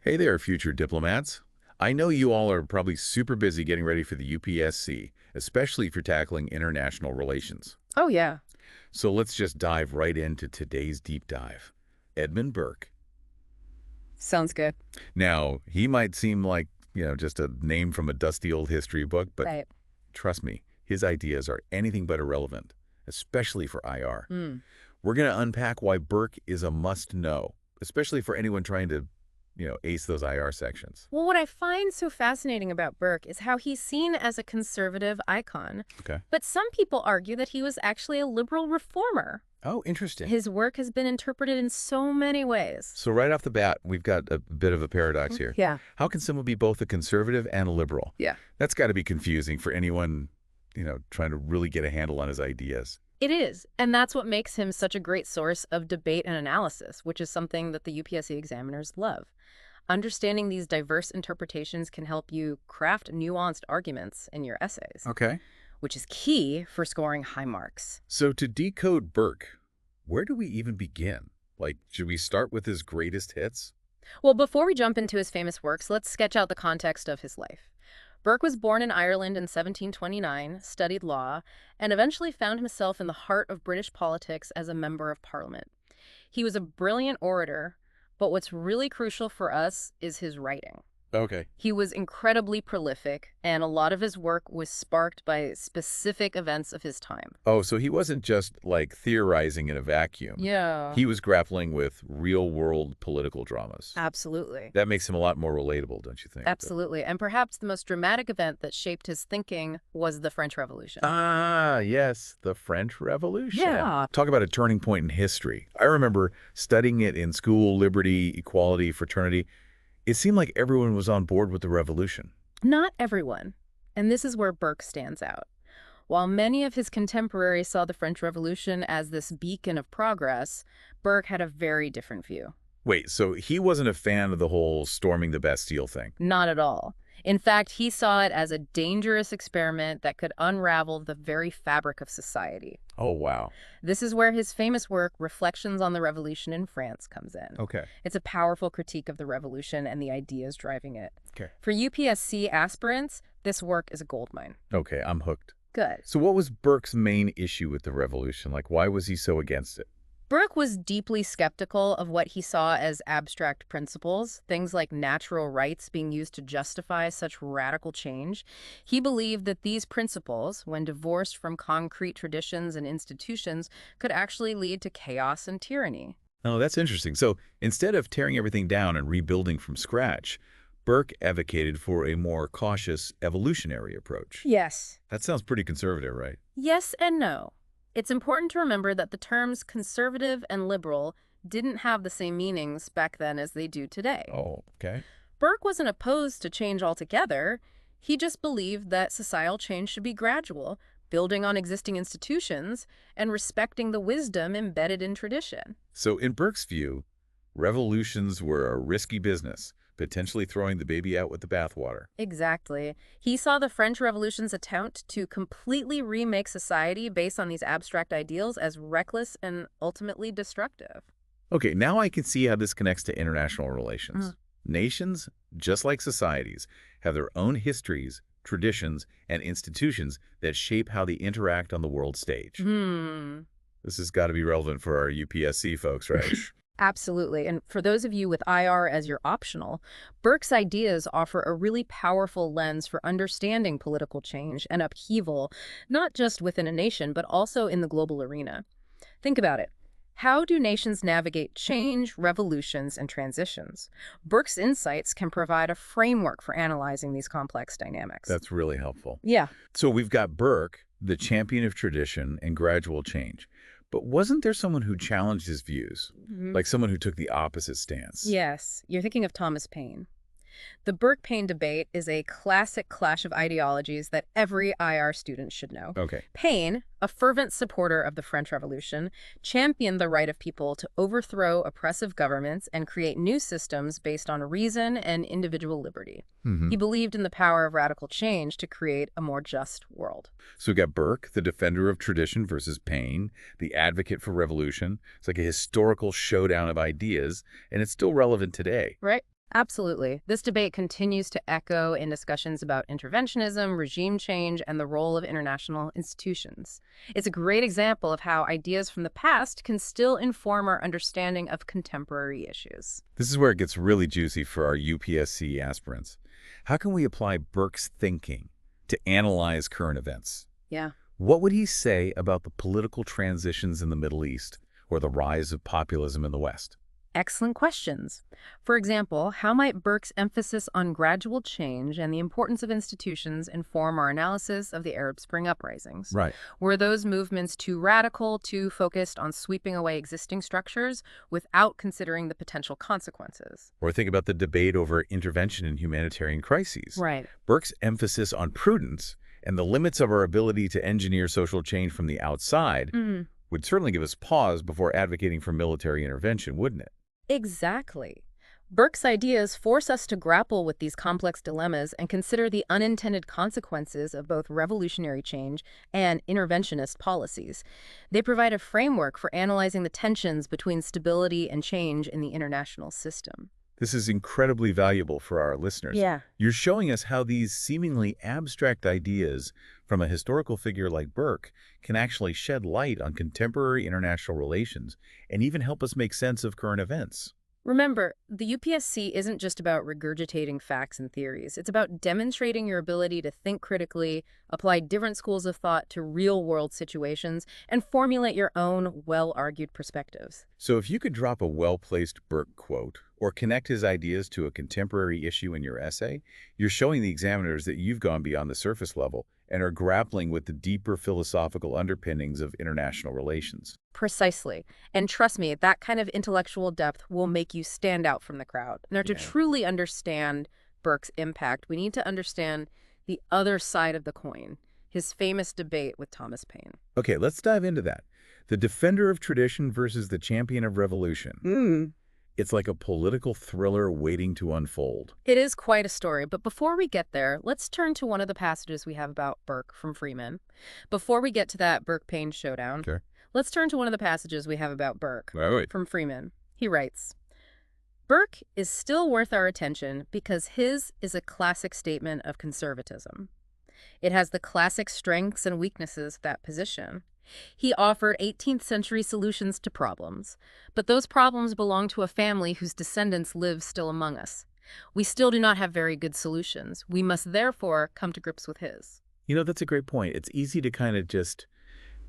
Hey there, future diplomats. I know you all are probably super busy getting ready for the UPSC, especially if you're tackling international relations. Oh, yeah. So let's just dive right into today's deep dive. Edmund Burke. Sounds good. Now, he might seem like, just a name from a dusty old history book, but Right. trust me, his ideas are anything but irrelevant, especially for IR. Mm. We're going to unpack why Burke is a must-know, especially for anyone trying to, ace those IR sections. Well, what I find so fascinating about Burke is how he's seen as a conservative icon. Okay. But some people argue that he was actually a liberal reformer. Oh, interesting. His work has been interpreted in so many ways. So right off the bat, we've got a bit of a paradox here. Yeah. How can someone be both a conservative and a liberal? Yeah. That's got to be confusing for anyone, trying to really get a handle on his ideas. It is. And that's what makes him such a great source of debate and analysis, which is something that the UPSC examiners love. Understanding these diverse interpretations can help you craft nuanced arguments in your essays, Okay. which is key for scoring high marks. So to decode Burke, where do we even begin? Like, should we start with his greatest hits? Well, before we jump into his famous works, let's sketch out the context of his life. Burke was born in Ireland in 1729, studied law, and eventually found himself in the heart of British politics as a member of Parliament. He was a brilliant orator, but what's really crucial for us is his writing. Okay. He was incredibly prolific, and a lot of his work was sparked by specific events of his time. Oh, so he wasn't just, like, theorizing in a vacuum. Yeah. He was grappling with real-world political dramas. Absolutely. That makes him a lot more relatable, don't you think? Absolutely. And perhaps the most dramatic event that shaped his thinking was the French Revolution. Ah, yes, the French Revolution. Yeah. Talk about a turning point in history. I remember studying it in school, liberty, equality, fraternity. It seemed like everyone was on board with the revolution. Not everyone. And this is where Burke stands out. While many of his contemporaries saw the French Revolution as this beacon of progress, Burke had a very different view. Wait, so he wasn't a fan of the whole storming the Bastille thing? Not at all. In fact, he saw it as a dangerous experiment that could unravel the very fabric of society. Oh, wow. This is where his famous work, Reflections on the Revolution in France, comes in. Okay. It's a powerful critique of the revolution and the ideas driving it. Okay. For UPSC aspirants, this work is a goldmine. Okay, I'm hooked. Good. So what was Burke's main issue with the revolution? Like, why was he so against it? Burke was deeply skeptical of what he saw as abstract principles, things like natural rights being used to justify such radical change. He believed that these principles, when divorced from concrete traditions and institutions, could actually lead to chaos and tyranny. Oh, that's interesting. So instead of tearing everything down and rebuilding from scratch, Burke advocated for a more cautious evolutionary approach. Yes. That sounds pretty conservative, right? Yes and no. It's important to remember that the terms conservative and liberal didn't have the same meanings back then as they do today. Oh, okay. Burke wasn't opposed to change altogether. He just believed that societal change should be gradual, building on existing institutions, and respecting the wisdom embedded in tradition. So in Burke's view, revolutions were a risky business, potentially throwing the baby out with the bathwater. Exactly. He saw the French Revolution's attempt to completely remake society based on these abstract ideals as reckless and ultimately destructive. Okay, now I can see how this connects to international relations. Nations, just like societies, have their own histories, traditions, and institutions that shape how they interact on the world stage. This has got to be relevant for our UPSC folks, right? Absolutely. And for those of you with IR as your optional, Burke's ideas offer a really powerful lens for understanding political change and upheaval, not just within a nation, but also in the global arena. Think about it. How do nations navigate change, revolutions, and transitions? Burke's insights can provide a framework for analyzing these complex dynamics. That's really helpful. Yeah. So we've got Burke, the champion of tradition and gradual change. But wasn't there someone who challenged his views? Like someone who took the opposite stance? Yes, you're thinking of Thomas Paine. The Burke-Paine debate is a classic clash of ideologies that every IR student should know. Okay. Paine, a fervent supporter of the French Revolution, championed the right of people to overthrow oppressive governments and create new systems based on reason and individual liberty. He believed in the power of radical change to create a more just world. So we got Burke, the defender of tradition, versus Paine, the advocate for revolution. It's like a historical showdown of ideas, and it's still relevant today. Right? Absolutely. This debate continues to echo in discussions about interventionism, regime change, and the role of international institutions. It's a great example of how ideas from the past can still inform our understanding of contemporary issues. This is where it gets really juicy for our UPSC aspirants. How can we apply Burke's thinking to analyze current events? Yeah. What would he say about the political transitions in the Middle East or the rise of populism in the West? Excellent questions. For example, how might Burke's emphasis on gradual change and the importance of institutions inform our analysis of the Arab Spring uprisings? Right. Were those movements too radical, too focused on sweeping away existing structures without considering the potential consequences? Or think about the debate over intervention in humanitarian crises. Right. Burke's emphasis on prudence and the limits of our ability to engineer social change from the outside would certainly give us pause before advocating for military intervention, wouldn't it? Exactly. Burke's ideas force us to grapple with these complex dilemmas and consider the unintended consequences of both revolutionary change and interventionist policies. They provide a framework for analyzing the tensions between stability and change in the international system. This is incredibly valuable for our listeners. Yeah. You're showing us how these seemingly abstract ideas from a historical figure like Burke can actually shed light on contemporary international relations and even help us make sense of current events. Remember, the UPSC isn't just about regurgitating facts and theories. It's about demonstrating your ability to think critically, apply different schools of thought to real-world situations, and formulate your own well-argued perspectives. So if you could drop a well-placed Burke quote or connect his ideas to a contemporary issue in your essay, you're showing the examiners that you've gone beyond the surface level and are grappling with the deeper philosophical underpinnings of international relations. Precisely. And trust me, that kind of intellectual depth will make you stand out from the crowd. Now, to truly understand Burke's impact, we need to understand the other side of the coin, his famous debate with Thomas Paine. Okay, let's dive into that. The defender of tradition versus the champion of revolution. It's like a political thriller waiting to unfold. It is quite a story, but before we get there, let's turn to one of the passages we have about Burke from Freeman. Before we get to that Burke-Paine showdown, Sure. let's turn to one of the passages we have about Burke Right. from Freeman. He writes, Burke is still worth our attention because his is a classic statement of conservatism. It has the classic strengths and weaknesses of that position. He offered 18th century solutions to problems, but those problems belong to a family whose descendants live still among us. We still do not have very good solutions. We must therefore come to grips with his. You know, that's a great point. It's easy to kind of just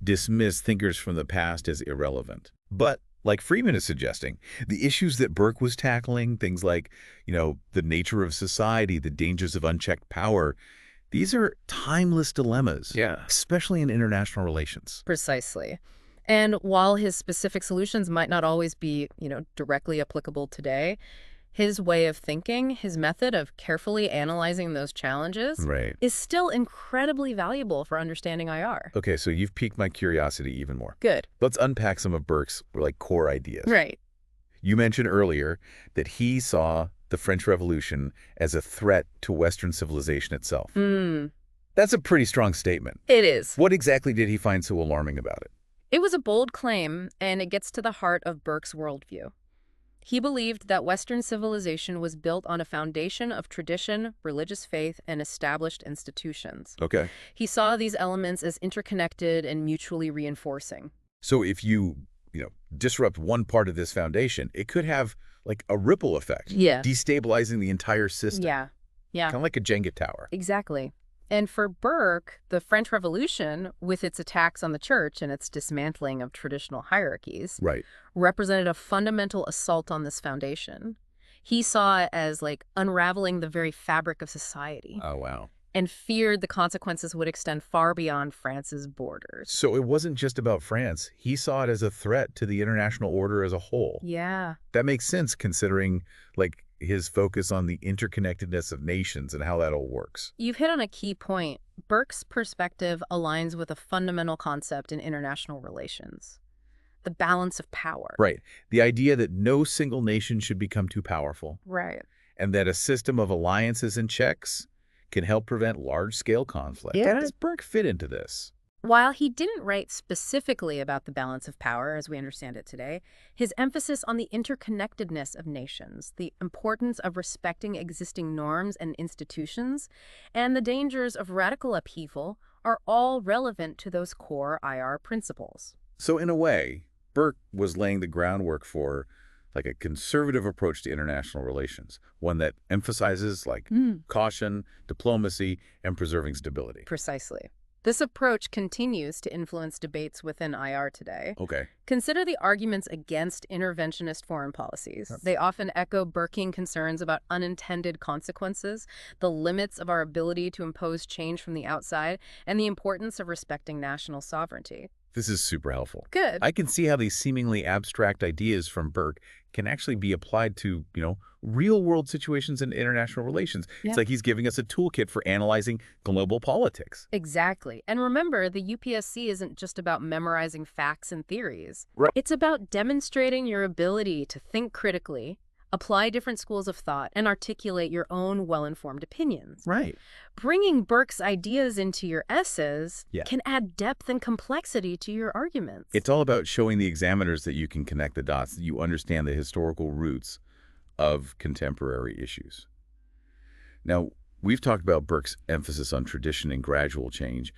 dismiss thinkers from the past as irrelevant. But like Freeman is suggesting, the issues that Burke was tackling, things like, the nature of society, the dangers of unchecked power, these are timeless dilemmas, especially in international relations. Precisely. And while his specific solutions might not always be, directly applicable today, his way of thinking, his method of carefully analyzing those challenges is still incredibly valuable for understanding IR. Okay, so you've piqued my curiosity even more. Good. Let's unpack some of Burke's core ideas. Right. You mentioned earlier that he saw the French Revolution as a threat to Western civilization itself. That's a pretty strong statement. It is. What exactly did he find so alarming about it? It was a bold claim, and it gets to the heart of Burke's worldview. He believed that Western civilization was built on a foundation of tradition, religious faith, and established institutions. Okay. He saw these elements as interconnected and mutually reinforcing. So if you disrupt one part of this foundation, it could have a ripple effect, destabilizing the entire system. Yeah. Kind of like a Jenga tower. Exactly. And for Burke, the French Revolution, with its attacks on the church and its dismantling of traditional hierarchies, represented a fundamental assault on this foundation. He saw it as unraveling the very fabric of society. Oh, wow. And feared the consequences would extend far beyond France's borders. So it wasn't just about France. He saw it as a threat to the international order as a whole. Yeah. That makes sense considering his focus on the interconnectedness of nations and how that all works. You've hit on a key point. Burke's perspective aligns with a fundamental concept in international relations: the balance of power. Right. The idea that no single nation should become too powerful. Right. And that a system of alliances and checks can help prevent large-scale conflict. Yeah. How does Burke fit into this? While he didn't write specifically about the balance of power as we understand it today, his emphasis on the interconnectedness of nations, the importance of respecting existing norms and institutions, and the dangers of radical upheaval are all relevant to those core IR principles. So in a way, Burke was laying the groundwork for like a conservative approach to international relations, one that emphasizes like caution, diplomacy, and preserving stability. Precisely. This approach continues to influence debates within IR today. Okay. Consider the arguments against interventionist foreign policies. They often echo Burkean concerns about unintended consequences, the limits of our ability to impose change from the outside, and the importance of respecting national sovereignty. This is super helpful. Good. I can see how these seemingly abstract ideas from Burke can actually be applied to, real-world situations in international relations. Yeah. It's like he's giving us a toolkit for analyzing global politics. Exactly. And remember, the UPSC isn't just about memorizing facts and theories. Right. It's about demonstrating your ability to think critically, apply different schools of thought, and articulate your own well-informed opinions. Right. Bringing Burke's ideas into your essays Yeah. can add depth and complexity to your arguments. It's all about showing the examiners that you can connect the dots, that you understand the historical roots of contemporary issues. Now, we've talked about Burke's emphasis on tradition and gradual change,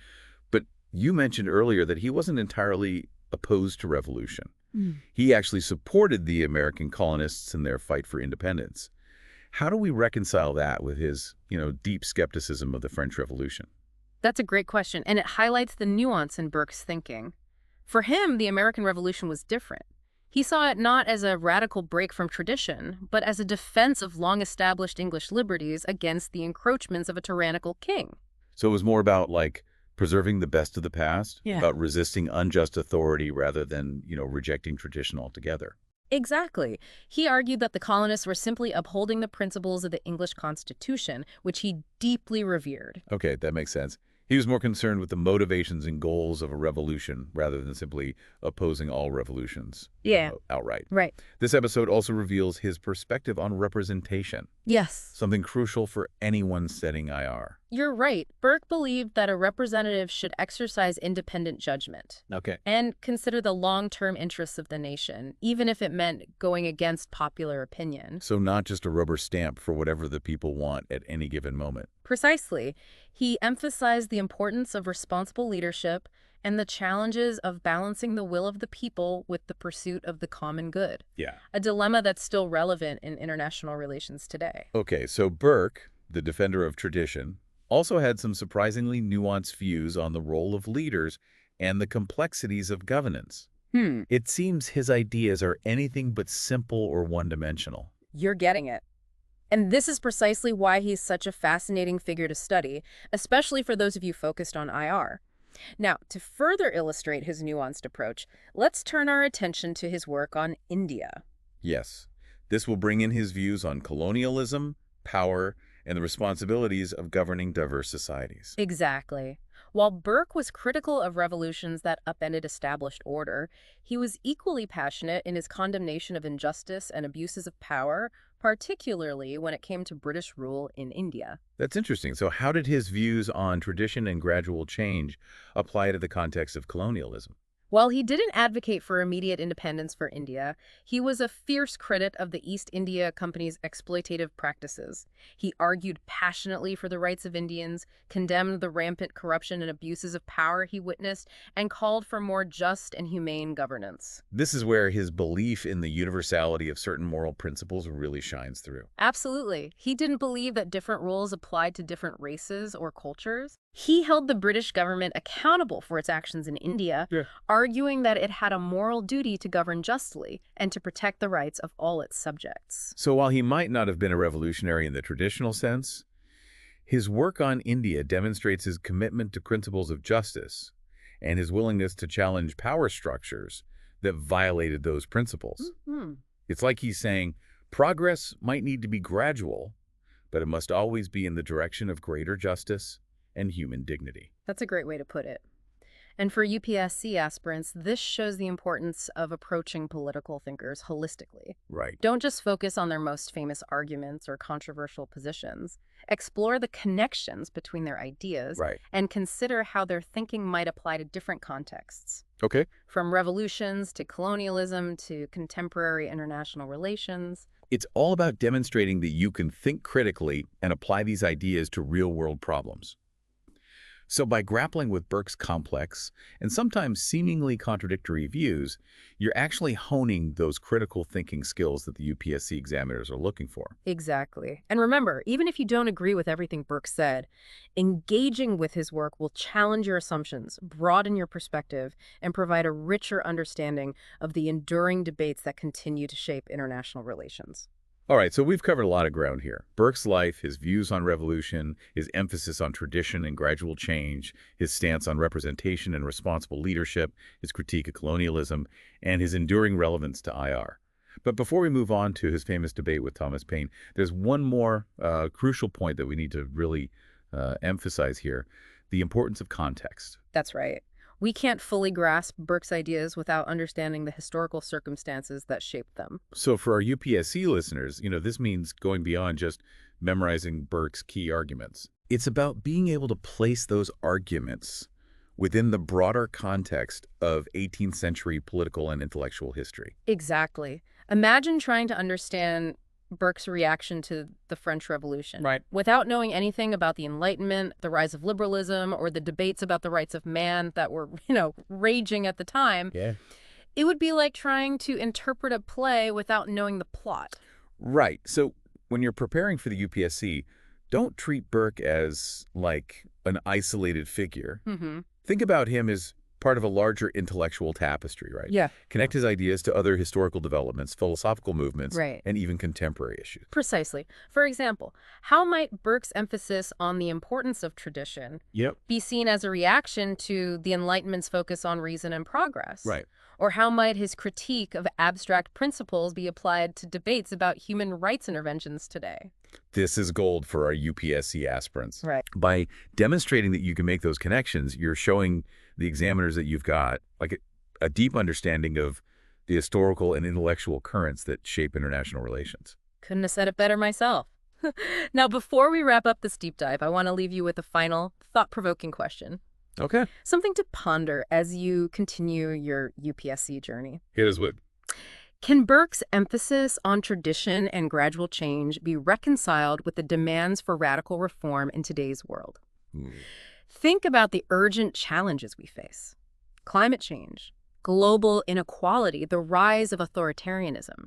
but you mentioned earlier that he wasn't entirely opposed to revolution. He actually supported the American colonists in their fight for independence. How do we reconcile that with his, deep skepticism of the French Revolution? That's a great question, and it highlights the nuance in Burke's thinking. For him, the American Revolution was different. He saw it not as a radical break from tradition, but as a defense of long-established English liberties against the encroachments of a tyrannical king. So it was more about, preserving the best of the past, Yeah. about resisting unjust authority rather than, rejecting tradition altogether. Exactly. He argued that the colonists were simply upholding the principles of the English Constitution, which he deeply revered. Okay, that makes sense. He was more concerned with the motivations and goals of a revolution rather than simply opposing all revolutions outright. Right. This episode also reveals his perspective on representation, Yes. something crucial for anyone studying IR. You're right. Burke believed that a representative should exercise independent judgment Okay. and consider the long-term interests of the nation, even if it meant going against popular opinion. So not just a rubber stamp for whatever the people want at any given moment. Precisely. He emphasized the importance of responsible leadership and the challenges of balancing the will of the people with the pursuit of the common good, Yeah. a dilemma that's still relevant in international relations today. Okay, so Burke, the defender of tradition, also had some surprisingly nuanced views on the role of leaders and the complexities of governance. It seems his ideas are anything but simple or one-dimensional. You're getting it. And this is precisely why he's such a fascinating figure to study, especially for those of you focused on IR. Now, to further illustrate his nuanced approach, let's turn our attention to his work on India. Yes, this will bring in his views on colonialism, power, and the responsibilities of governing diverse societies. Exactly. While Burke was critical of revolutions that upended established order, he was equally passionate in his condemnation of injustice and abuses of power, particularly when it came to British rule in India. That's interesting. So how did his views on tradition and gradual change apply to the context of colonialism? While he didn't advocate for immediate independence for India, he was a fierce critic of the East India Company's exploitative practices. He argued passionately for the rights of Indians, condemned the rampant corruption and abuses of power he witnessed, and called for more just and humane governance. This is where his belief in the universality of certain moral principles really shines through. Absolutely. He didn't believe that different rules applied to different races or cultures. He held the British government accountable for its actions in India, arguing that it had a moral duty to govern justly and to protect the rights of all its subjects. So while he might not have been a revolutionary in the traditional sense, his work on India demonstrates his commitment to principles of justice and his willingness to challenge power structures that violated those principles. It's like he's saying, progress might need to be gradual, but it must always be in the direction of greater justice and human dignity. That's a great way to put it. And for UPSC aspirants, this shows the importance of approaching political thinkers holistically. Right. Don't just focus on their most famous arguments or controversial positions. Explore the connections between their ideas Right. and consider how their thinking might apply to different contexts. Okay. From revolutions to colonialism to contemporary international relations. It's all about demonstrating that you can think critically and apply these ideas to real-world problems. So by grappling with Burke's complex and sometimes seemingly contradictory views, you're actually honing those critical thinking skills that the UPSC examiners are looking for. Exactly. And remember, even if you don't agree with everything Burke said, engaging with his work will challenge your assumptions, broaden your perspective, and provide a richer understanding of the enduring debates that continue to shape international relations. All right, so we've covered a lot of ground here. Burke's life, his views on revolution, his emphasis on tradition and gradual change, his stance on representation and responsible leadership, his critique of colonialism, and his enduring relevance to IR. But before we move on to his famous debate with Thomas Paine, there's one more crucial point that we need to really emphasize here, the importance of context. That's right. We can't fully grasp Burke's ideas without understanding the historical circumstances that shaped them. So for our UPSC listeners, this means going beyond just memorizing Burke's key arguments. It's about being able to place those arguments within the broader context of 18th century political and intellectual history. Exactly. Imagine trying to understand Burke's reaction to the French Revolution. Right. Without knowing anything about the Enlightenment, the rise of liberalism, or the debates about the rights of man that were, raging at the time, Yeah. it would be like trying to interpret a play without knowing the plot. Right. So when you're preparing for the UPSC, don't treat Burke as like an isolated figure. Mm-hmm. Think about him as part of a larger intellectual tapestry, right? Yeah. Connect his ideas to other historical developments, philosophical movements, Right. and even contemporary issues. Precisely. For example, how might Burke's emphasis on the importance of tradition Yep. be seen as a reaction to the Enlightenment's focus on reason and progress? Right. Or how might his critique of abstract principles be applied to debates about human rights interventions today? This is gold for our UPSC aspirants. Right. By demonstrating that you can make those connections, you're showing the examiners that you've got like a deep understanding of the historical and intellectual currents that shape international relations. Couldn't have said it better myself. Now, before we wrap up this deep dive, I want to leave you with a final thought-provoking question. Okay. Something to ponder as you continue your UPSC journey. Hit us with. Can Burke's emphasis on tradition and gradual change be reconciled with the demands for radical reform in today's world? Think about the urgent challenges we face. Climate change, global inequality, the rise of authoritarianism.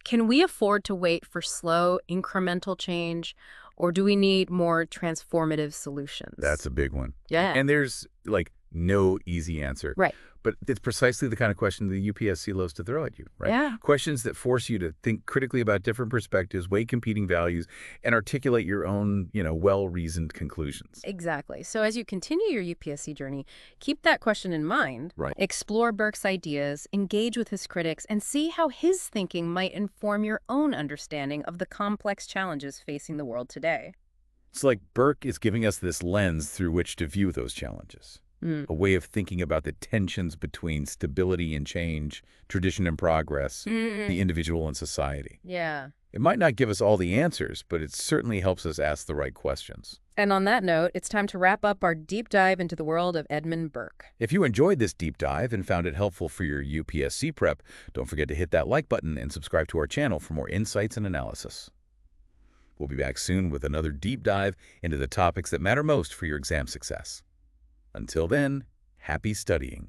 Can we afford to wait for slow, incremental change, or do we need more transformative solutions? That's a big one. Yeah. And there's like no easy answer. Right. But it's precisely the kind of question the UPSC loves to throw at you, right? Yeah. Questions that force you to think critically about different perspectives, weigh competing values, and articulate your own, well-reasoned conclusions. Exactly. So as you continue your UPSC journey, keep that question in mind. Right. Explore Burke's ideas, engage with his critics, and see how his thinking might inform your own understanding of the complex challenges facing the world today. It's like Burke is giving us this lens through which to view those challenges. A way of thinking about the tensions between stability and change, tradition and progress, the individual and society. Yeah. It might not give us all the answers, but it certainly helps us ask the right questions. And on that note, it's time to wrap up our deep dive into the world of Edmund Burke. If you enjoyed this deep dive and found it helpful for your UPSC prep, don't forget to hit that like button and subscribe to our channel for more insights and analysis. We'll be back soon with another deep dive into the topics that matter most for your exam success. Until then, happy studying.